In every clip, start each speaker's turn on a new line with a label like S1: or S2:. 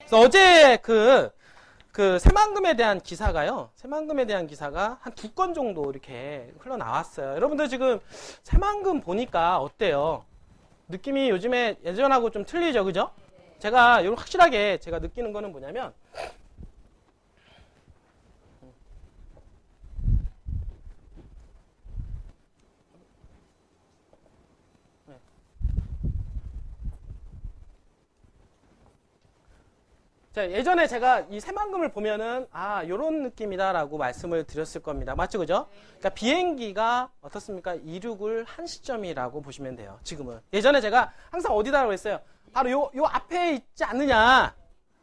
S1: 그래서 어제 새만금에 대한 기사가요. 새만금에 대한 기사가 한 2건 정도 이렇게 흘러나왔어요. 여러분들 지금 새만금 보니까 어때요? 느낌이 요즘에 예전하고 좀 틀리죠, 그죠? 제가 확실하게 제가 느끼는 거는 뭐냐면, 자, 예전에 제가 이 새만금을 보면은 요런 느낌이다라고 말씀을 드렸을 겁니다. 맞죠, 그죠? 그러니까 비행기가 어떻습니까? 이륙을 한 시점이라고 보시면 돼요. 지금은. 예전에 제가 항상 어디다라고 했어요? 바로 요 앞에 있지 않느냐.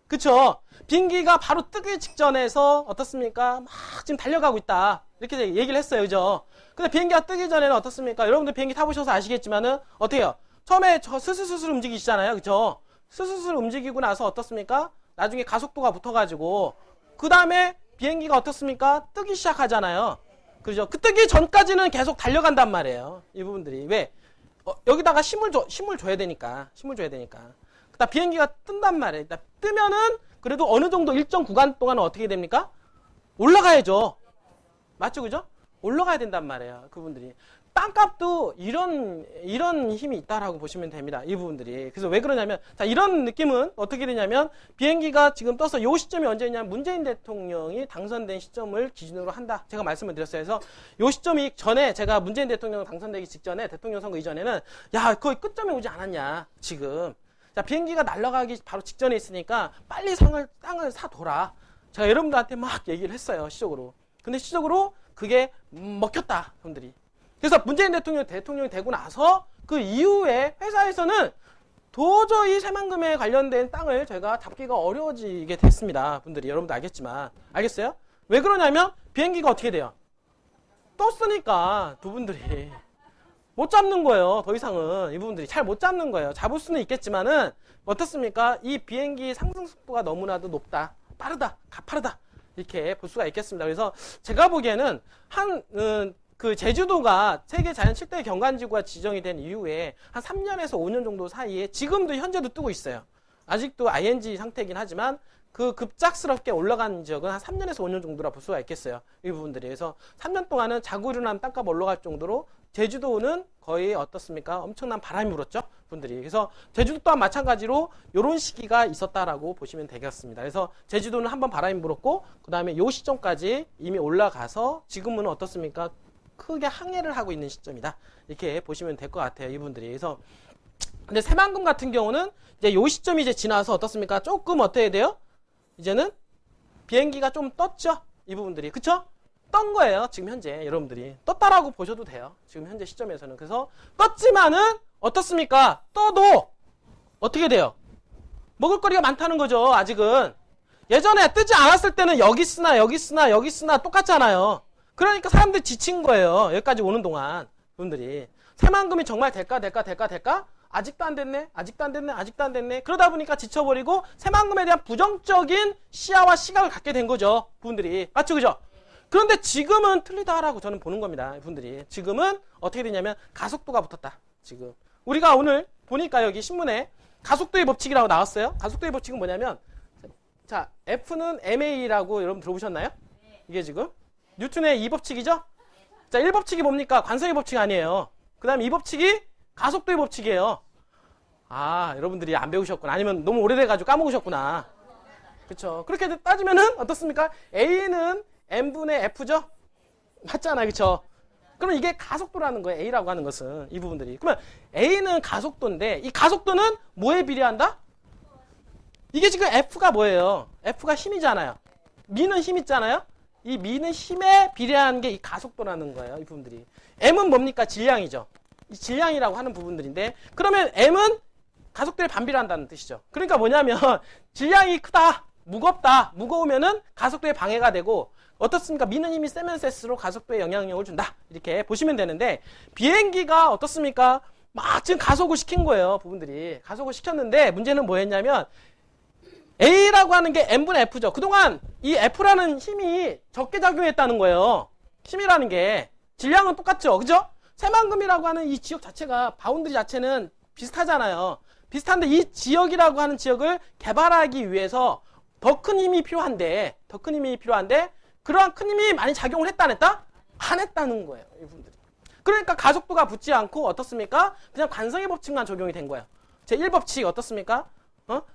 S1: 그쵸? 비행기가 바로 뜨기 직전에서 어떻습니까? 막 지금 달려가고 있다. 이렇게 얘기를 했어요, 그죠? 근데 비행기가 뜨기 전에는 어떻습니까? 여러분들 비행기 타보셔서 아시겠지만은 어떻게 해요? 처음에 저 스스스스 움직이시잖아요, 그쵸? 스스스 움직이고 나서 어떻습니까? 나중에 가속도가 붙어가지고 그 다음에 비행기가 어떻습니까? 뜨기 시작하잖아요. 그죠? 그 뜨기 전까지는 계속 달려간단 말이에요. 이 부분들이. 왜? 여기다가 힘을 줘야 되니까. 힘을 줘야 되니까. 그다음 비행기가 뜬단 말이에요. 뜨면은 그래도 어느 정도 일정 구간 동안은 어떻게 됩니까? 올라가야죠. 맞죠? 그죠? 올라가야 된단 말이에요. 그분들이. 땅값도 이런 힘이 있다라고 보시면 됩니다. 이 부분들이. 그래서 왜 그러냐면, 자, 이런 느낌은 어떻게 되냐면, 비행기가 지금 떠서 요 시점이 언제냐면, 문재인 대통령이 당선된 시점을 기준으로 한다. 제가 말씀을 드렸어요. 그래서 요 시점이 전에, 제가 문재인 대통령 당선되기 직전에, 대통령 선거 이전에는, 야, 거의 끝점에 오지 않았냐, 지금. 자, 비행기가 날아가기 바로 직전에 있으니까, 빨리 땅을 사둬라. 제가 여러분들한테 막 얘기를 했어요, 시적으로. 근데 시적으로 그게 먹혔다, 분들이. 그래서 문재인 대통령이 되고 나서 그 이후에 회사에서는 도저히 새만금에 관련된 땅을 제가 잡기가 어려워지게 됐습니다. 분들이 여러분도 알겠지만. 알겠어요? 왜 그러냐면 비행기가 어떻게 돼요? 떴으니까 두 분들이 못 잡는 거예요. 더 이상은 이분들이 잘 못 잡는 거예요. 잡을 수는 있겠지만은 어떻습니까? 이 비행기 상승 속도가 너무나도 높다. 빠르다. 가파르다. 이렇게 볼 수가 있겠습니다. 그래서 제가 보기에는 제주도가 세계 자연 7대 경관지구가 지정이 된 이후에 한 3년에서 5년 정도 사이에 지금도 현재도 뜨고 있어요. 아직도 ING 상태이긴 하지만 그 급작스럽게 올라간 지역은 한 3년에서 5년 정도라 볼 수가 있겠어요. 이 부분들이. 그래서 3년 동안은 자고 일어나면 땅값 올라갈 정도로 제주도는 거의 어떻습니까? 엄청난 바람이 불었죠. 분들이. 그래서 제주도 또한 마찬가지로 이런 시기가 있었다라고 보시면 되겠습니다. 그래서 제주도는 한번 바람이 불었고 그 다음에 이 시점까지 이미 올라가서 지금은 어떻습니까? 크게 항해를 하고 있는 시점이다. 이렇게 보시면 될 것 같아요. 이분들이. 그래서 근데 새만금 같은 경우는 이제 요 시점이 이제 지나서 어떻습니까? 조금 어떻게 돼요? 이제는 비행기가 좀 떴죠? 이 부분들이. 그쵸? 떤 거예요. 지금 현재 여러분들이. 떴다라고 보셔도 돼요. 지금 현재 시점에서는. 그래서 떴지만은 어떻습니까? 떠도 어떻게 돼요? 먹을 거리가 많다는 거죠. 아직은. 예전에 뜨지 않았을 때는 여기 쓰나 똑같잖아요. 그러니까 사람들이 지친 거예요. 여기까지 오는 동안. 분들이. 새만금이 정말 될까? 아직도 안 됐네. 그러다 보니까 지쳐버리고 새만금에 대한 부정적인 시야와 시각을 갖게 된 거죠. 분들이. 맞죠? 그죠? 그런데 지금은 틀리다라고 저는 보는 겁니다. 분들이. 지금은 어떻게 되냐면 가속도가 붙었다. 지금. 우리가 오늘 보니까 여기 신문에 가속도의 법칙이라고 나왔어요. 가속도의 법칙은 뭐냐면 자, F는 ma라고 여러분 들어보셨나요? 이게 지금 뉴턴의 2법칙이죠? 자, 1법칙이 뭡니까? 관성의 법칙 아니에요. 그 다음에 2법칙이 가속도의 법칙이에요. 여러분들이 안 배우셨구나. 아니면 너무 오래돼가지고 까먹으셨구나. 그쵸. 그렇게 따지면은 어떻습니까? A는 M분의 F죠? 맞잖아요. 그쵸? 그럼 이게 가속도라는 거예요. A라고 하는 것은. 이 부분들이. 그러면 A는 가속도인데 이 가속도는 뭐에 비례한다? 이게 지금 F가 뭐예요? F가 힘이잖아요. 미는 힘 있잖아요? 이 미는 힘에 비례하는 게 이 가속도라는 거예요. 이 부분들이. M은 뭡니까? 질량이죠. 이 질량이라고 하는 부분들인데 그러면 M은 가속도에 반비례한다는 뜻이죠. 그러니까 뭐냐면 질량이 크다, 무겁다, 무거우면은 가속도에 방해가 되고 어떻습니까? 미는 힘이 세면 셀수록 가속도에 영향력을 준다. 이렇게 보시면 되는데 비행기가 어떻습니까? 막 지금 가속을 시킨 거예요. 부분들이. 가속을 시켰는데 문제는 뭐였냐면 A라고 하는 게 M분의 F죠. 그동안 이 F라는 힘이 적게 작용했다는 거예요. 힘이라는 게. 질량은 똑같죠. 그죠? 새만금이라고 하는 이 지역 자체가 바운드리 자체는 비슷하잖아요. 비슷한데 이 지역이라고 하는 지역을 개발하기 위해서 더 큰 힘이 필요한데 그러한 큰 힘이 많이 작용을 했다 안 했다? 안 했다는 거예요. 이분들이. 그러니까 가속도가 붙지 않고 어떻습니까? 그냥 관성의 법칙만 적용이 된 거예요. 제1법칙 어떻습니까?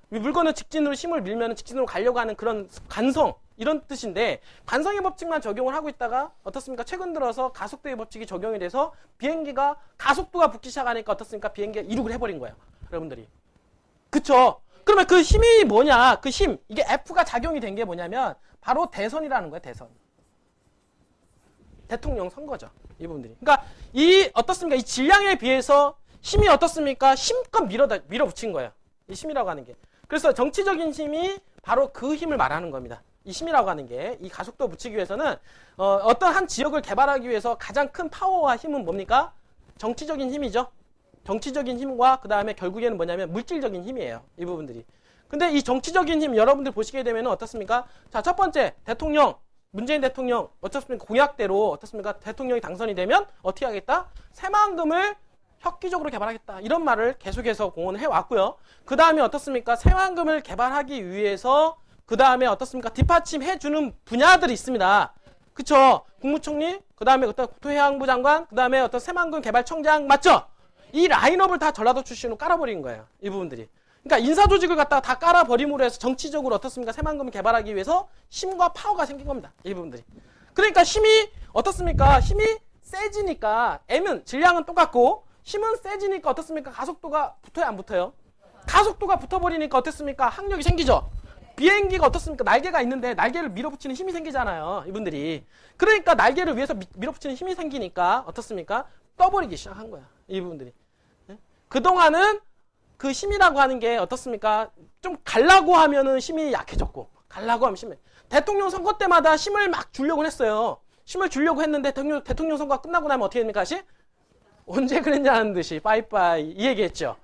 S1: 물건을 직진으로 힘을 밀면 직진으로 가려고 하는 그런 관성 이런 뜻인데 관성의 법칙만 적용을 하고 있다가 어떻습니까? 최근 들어서 가속도의 법칙이 적용이 돼서 비행기가 가속도가 붙기 시작하니까 어떻습니까? 비행기가 이륙을 해버린 거예요. 여러분들이. 그쵸? 그러면 그 힘이 뭐냐? 그 힘, 이게 F가 작용이 된 게 뭐냐면 바로 대선이라는 거예요. 대선. 대통령 선거죠. 이 부분들이. 그러니까 이 어떻습니까? 이 질량에 비해서 힘이 어떻습니까? 힘껏 밀어붙인 거예요. 이 힘이라고 하는 게. 그래서 정치적인 힘이 바로 그 힘을 말하는 겁니다. 이 힘이라고 하는 게 이 가속도 붙이기 위해서는 어떤 한 지역을 개발하기 위해서 가장 큰 파워와 힘은 뭡니까? 정치적인 힘이죠. 정치적인 힘과 그 다음에 결국에는 뭐냐면 물질적인 힘이에요. 이 부분들이. 근데 이 정치적인 힘 여러분들 보시게 되면 어떻습니까? 자, 첫 번째 대통령 문재인 대통령 어떻습니까? 공약대로 어떻습니까? 대통령이 당선이 되면 어떻게 하겠다? 새만금을 획기적으로 개발하겠다. 이런 말을 계속해서 공언을 해왔고요. 그 다음에 어떻습니까? 새만금을 개발하기 위해서 그 다음에 어떻습니까? 뒷받침해주는 분야들이 있습니다. 그쵸? 국무총리, 그 다음에 어떤 국토해양부 장관, 그 다음에 어떤 새만금 개발청장, 맞죠? 이 라인업을 다 전라도 출신으로 깔아버린 거예요. 이 부분들이. 그러니까 인사조직을 갖다가 다 깔아버림으로 해서 정치적으로 어떻습니까? 새만금을 개발하기 위해서 힘과 파워가 생긴 겁니다. 이 부분들이. 그러니까 힘이 어떻습니까? 힘이 세지니까 M은 질량은 똑같고 힘은 세지니까 어떻습니까? 가속도가 붙어요? 안 붙어요? 가속도가 붙어버리니까 어떻습니까? 항력이 생기죠? 비행기가 어떻습니까? 날개가 있는데 날개를 밀어붙이는 힘이 생기잖아요. 이분들이. 그러니까 날개를 위해서 밀어붙이는 힘이 생기니까 어떻습니까? 떠버리기 시작한 거야. 이 부분들이. 그동안은 그 힘이라고 하는 게 어떻습니까? 좀 갈라고 하면은 힘이 약해졌고, 갈라고 하면 힘이. 대통령 선거 때마다 힘을 막 주려고 했어요. 힘을 주려고 했는데 대통령 선거가 끝나고 나면 어떻게 됩니까? 다시? 언제 그랬냐는 듯이, 빠이빠이. 이 얘기했죠.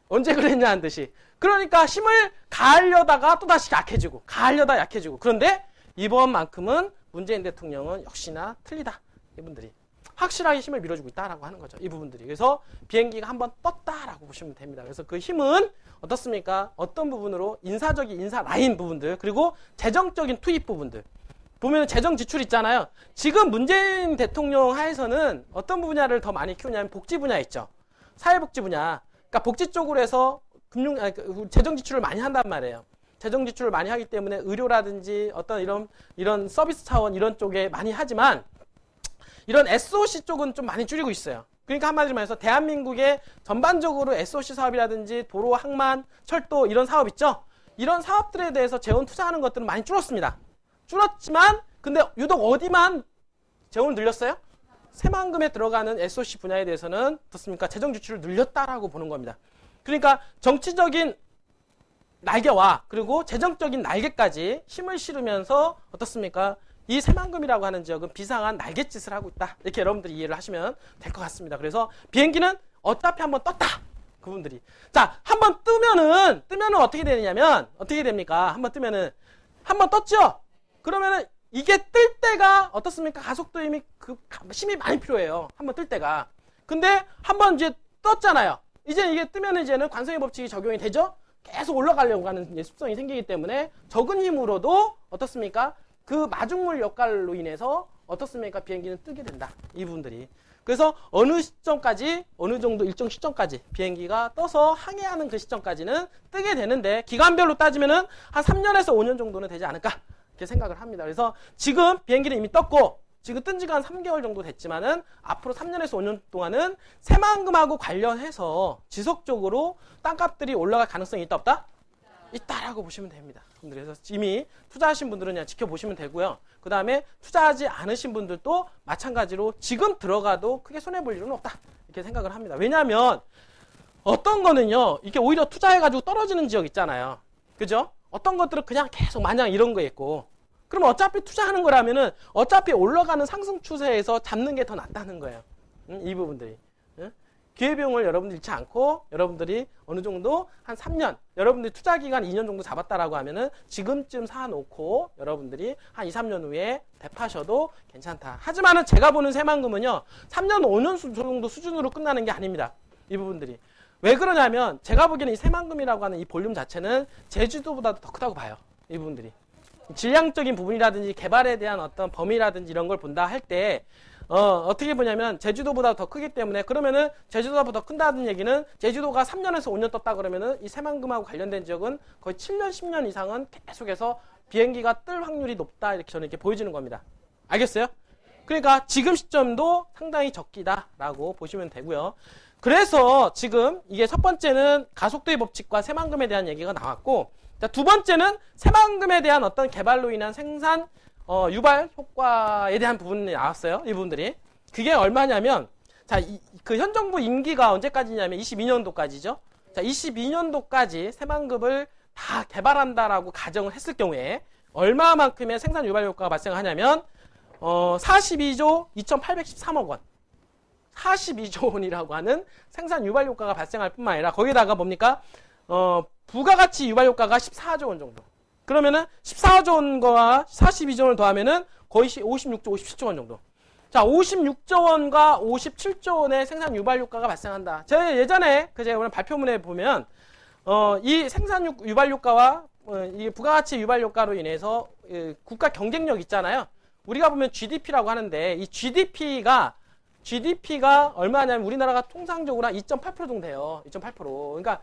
S1: 언제 그랬냐는 듯이. 그러니까 힘을 가하려다가 또다시 약해지고, 가하려다 약해지고. 그런데 이번만큼은 문재인 대통령은 역시나 틀리다. 이분들이. 확실하게 힘을 밀어주고 있다라고 하는 거죠. 이 부분들이. 그래서 비행기가 한번 떴다라고 보시면 됩니다. 그래서 그 힘은 어떻습니까? 어떤 부분으로 인사적인 인사 라인 부분들 그리고 재정적인 투입 부분들. 보면 재정 지출 있잖아요. 지금 문재인 대통령 하에서는 어떤 분야를 더 많이 키우냐면 복지 분야 있죠. 사회복지 분야. 그러니까 복지 쪽으로 해서 재정 지출을 많이 한단 말이에요. 재정 지출을 많이 하기 때문에 의료라든지 어떤 이런 서비스 차원 이런 쪽에 많이 하지만 이런 SOC 쪽은 좀 많이 줄이고 있어요. 그러니까 한마디로 말해서 대한민국의 전반적으로 SOC 사업이라든지 도로, 항만, 철도 이런 사업 있죠? 이런 사업들에 대해서 재원 투자하는 것들은 많이 줄었습니다. 줄었지만 근데 유독 어디만 재원을 늘렸어요? 새만금에 들어가는 SOC 분야에 대해서는 어떻습니까? 재정 지출을 늘렸다라고 보는 겁니다. 그러니까 정치적인 날개와 그리고 재정적인 날개까지 힘을 실으면서 어떻습니까? 이 새만금이라고 하는 지역은 비상한 날갯짓을 하고 있다. 이렇게 여러분들이 이해를 하시면 될 것 같습니다. 그래서 비행기는 어차피 한번 떴다. 그분들이. 자, 한번 뜨면은 어떻게 되느냐면, 어떻게 됩니까? 한번 뜨면은, 한번 떴죠? 그러면은 이게 뜰 때가 어떻습니까? 가속도 힘이 많이 필요해요. 한번 뜰 때가. 근데 한번 이제 떴잖아요. 이제 이게 뜨면 이제는 관성의 법칙이 적용이 되죠? 계속 올라가려고 하는 습성이 생기기 때문에 적은 힘으로도 어떻습니까? 그 마중물 역할로 인해서 어떻습니까? 비행기는 뜨게 된다. 이 부분들이. 그래서 어느 시점까지, 어느 정도 일정 시점까지 비행기가 떠서 항해하는 그 시점까지는 뜨게 되는데 기간별로 따지면은 한 3년에서 5년 정도는 되지 않을까? 이렇게 생각을 합니다. 그래서 지금 비행기는 이미 떴고 지금 뜬 지가 한 3개월 정도 됐지만은 앞으로 3년에서 5년 동안은 새만금하고 관련해서 지속적으로 땅값들이 올라갈 가능성이 있다 없다? 있다라고 보시면 됩니다. 그래서 이미 투자하신 분들은 그냥 지켜보시면 되고요. 그 다음에 투자하지 않으신 분들도 마찬가지로 지금 들어가도 크게 손해볼 일은 없다. 이렇게 생각을 합니다. 왜냐하면 어떤 거는요. 이게 오히려 투자해가지고 떨어지는 지역 있잖아요. 그죠? 어떤 것들은 그냥 계속 마냥 이런 거 있고 그럼 어차피 투자하는 거라면은 어차피 올라가는 상승 추세에서 잡는 게 더 낫다는 거예요. 이 부분들이. 기회비용을 여러분들 잃지 않고 여러분들이 어느 정도 한 3년, 여러분들이 투자 기간 2년 정도 잡았다라고 하면은 지금쯤 사놓고 여러분들이 한 2, 3년 후에 대파셔도 괜찮다. 하지만은 제가 보는 새만금은요, 3년, 5년 정도 수준으로 끝나는 게 아닙니다. 이 부분들이. 왜 그러냐면 제가 보기에는 이 새만금이라고 하는 이 볼륨 자체는 제주도보다 더 크다고 봐요. 이 부분들이. 질량적인 부분이라든지 개발에 대한 어떤 범위라든지 이런 걸 본다 할 때 어떻게 보냐면 제주도보다 더 크기 때문에 그러면은 제주도보다 더 큰다는 얘기는 제주도가 3년에서 5년 떴다 그러면은 이 새만금하고 관련된 지역은 거의 7년, 10년 이상은 계속해서 비행기가 뜰 확률이 높다 이렇게 저는 이렇게 보여지는 겁니다. 알겠어요? 그러니까 지금 시점도 상당히 적기다라고 보시면 되고요. 그래서 지금 이게 첫 번째는 가속도의 법칙과 새만금에 대한 얘기가 나왔고 자, 두 번째는 새만금에 대한 어떤 개발로 인한 생산 유발 효과에 대한 부분이 나왔어요. 이 부분들이. 그게 얼마냐면 자, 그 현 정부 임기가 언제까지냐면 22년도까지죠. 자, 22년도까지 새만금을 다 개발한다라고 가정을 했을 경우에 얼마만큼의 생산 유발 효과가 발생하냐면 42조 2,813억 원. 42조 원이라고 하는 생산 유발 효과가 발생할 뿐만 아니라 거기다가 뭡니까? 부가가치 유발 효과가 14조 원 정도. 그러면은 14조 원과 42조 원을 더하면은 거의 56조, 57조 원 정도. 자, 56조 원과 57조 원의 생산 유발 효과가 발생한다. 제가 예전에 제가 오늘 발표문에 보면 이 생산 유발 효과와 이 부가가치 유발 효과로 인해서 국가 경쟁력 있잖아요. 우리가 보면 GDP라고 하는데 이 GDP가 얼마냐면 우리나라가 통상적으로 한 2.8% 정도 돼요. 2.8%. 그러니까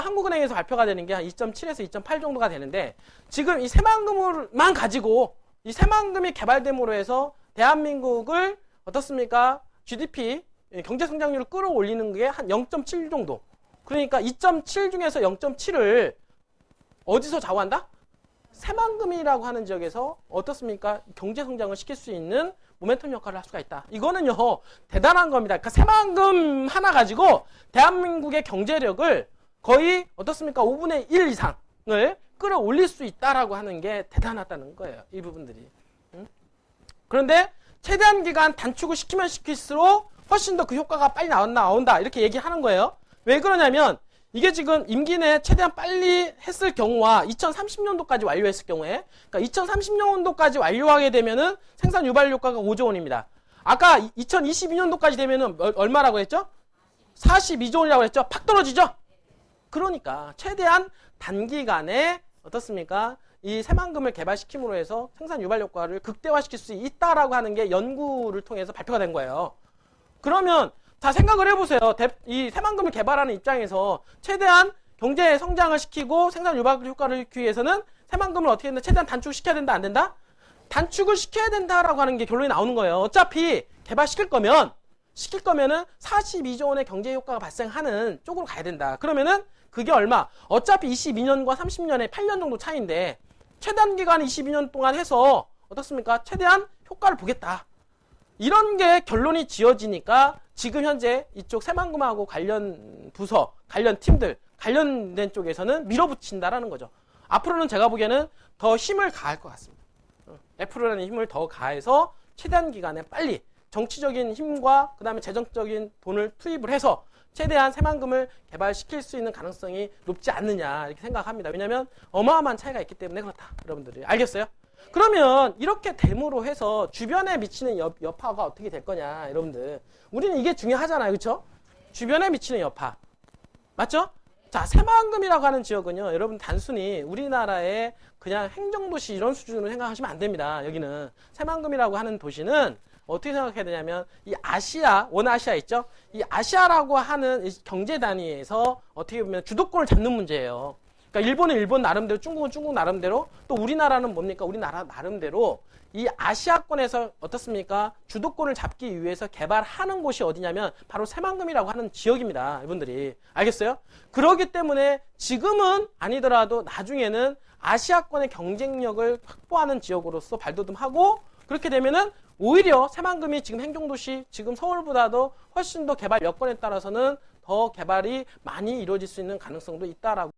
S1: 한국은행에서 발표가 되는 게 한 2.7에서 2.8 정도가 되는데 지금 이 새만금만 가지고 이 새만금이 개발됨으로 해서 대한민국을 어떻습니까? GDP 경제 성장률을 끌어올리는 게 한 0.7 정도. 그러니까 2.7 중에서 0.7을 어디서 좌우한다? 새만금이라고 하는 지역에서 어떻습니까? 경제 성장을 시킬 수 있는 모멘텀 역할을 할 수가 있다. 이거는요, 대단한 겁니다. 그러니까 새만금 하나 가지고 대한민국의 경제력을 거의 어떻습니까? 5분의 1 이상을 끌어올릴 수 있다라고 하는 게 대단하다는 거예요. 이 부분들이. 그런데 최대한 기간 단축을 시키면 시킬수록 훨씬 더 그 효과가 빨리 나온다. 이렇게 얘기하는 거예요. 왜 그러냐면 이게 지금 임기 내에 최대한 빨리 했을 경우와 2030년도까지 완료했을 경우에 그러니까 2030년도까지 완료하게 되면은 생산 유발 효과가 5조 원입니다. 아까 2022년도까지 되면은 얼마라고 했죠? 42조 원이라고 했죠? 팍 떨어지죠? 그러니까 최대한 단기간에 어떻습니까? 이 새만금을 개발시킴으로 해서 생산 유발 효과를 극대화시킬 수 있다라고 하는 게 연구를 통해서 발표가 된 거예요. 그러면 자, 생각을 해보세요. 이 새만금을 개발하는 입장에서 최대한 경제 성장을 시키고 생산 유발 효과를 넣기 위해서는 새만금을 어떻게 했나? 최대한 단축을 시켜야 된다, 안 된다? 단축을 시켜야 된다라고 하는 게 결론이 나오는 거예요. 어차피 개발시킬 거면은 42조 원의 경제 효과가 발생하는 쪽으로 가야 된다. 그러면은 그게 얼마? 어차피 22년과 30년의 8년 정도 차이인데 최단 기간 22년 동안 해서 어떻습니까? 최대한 효과를 보겠다. 이런 게 결론이 지어지니까 지금 현재 이쪽 새만금하고 관련 부서, 관련 팀들, 관련된 쪽에서는 밀어붙인다라는 거죠. 앞으로는 제가 보기에는 더 힘을 가할 것 같습니다. F라는 힘을 더 가해서 최대한 기간에 빨리 정치적인 힘과 그 다음에 재정적인 돈을 투입을 해서 최대한 새만금을 개발시킬 수 있는 가능성이 높지 않느냐 이렇게 생각합니다. 왜냐하면 어마어마한 차이가 있기 때문에 그렇다. 여러분들이 알겠어요? 그러면 이렇게 됨으로 해서 주변에 미치는 여파가 어떻게 될 거냐 여러분들. 우리는 이게 중요하잖아요. 그렇죠? 주변에 미치는 여파. 맞죠? 자, 새만금이라고 하는 지역은요. 여러분 단순히 우리나라의 그냥 행정도시 이런 수준으로 생각하시면 안 됩니다. 여기는 새만금이라고 하는 도시는 어떻게 생각해야 되냐면 이 아시아, 원아시아 있죠? 이 아시아라고 하는 경제 단위에서 어떻게 보면 주도권을 잡는 문제예요. 그러니까 일본은 일본 나름대로, 중국은 중국 나름대로, 또 우리나라는 뭡니까? 우리나라 나름대로 이 아시아권에서 어떻습니까? 주도권을 잡기 위해서 개발하는 곳이 어디냐면 바로 새만금이라고 하는 지역입니다. 이분들이. 알겠어요? 그렇기 때문에 지금은 아니더라도 나중에는 아시아권의 경쟁력을 확보하는 지역으로서 발돋움하고 그렇게 되면은 오히려 새만금이 지금 행정도시, 지금 서울보다도 훨씬 더 개발 여건에 따라서는 더 개발이 많이 이루어질 수 있는 가능성도 있다라고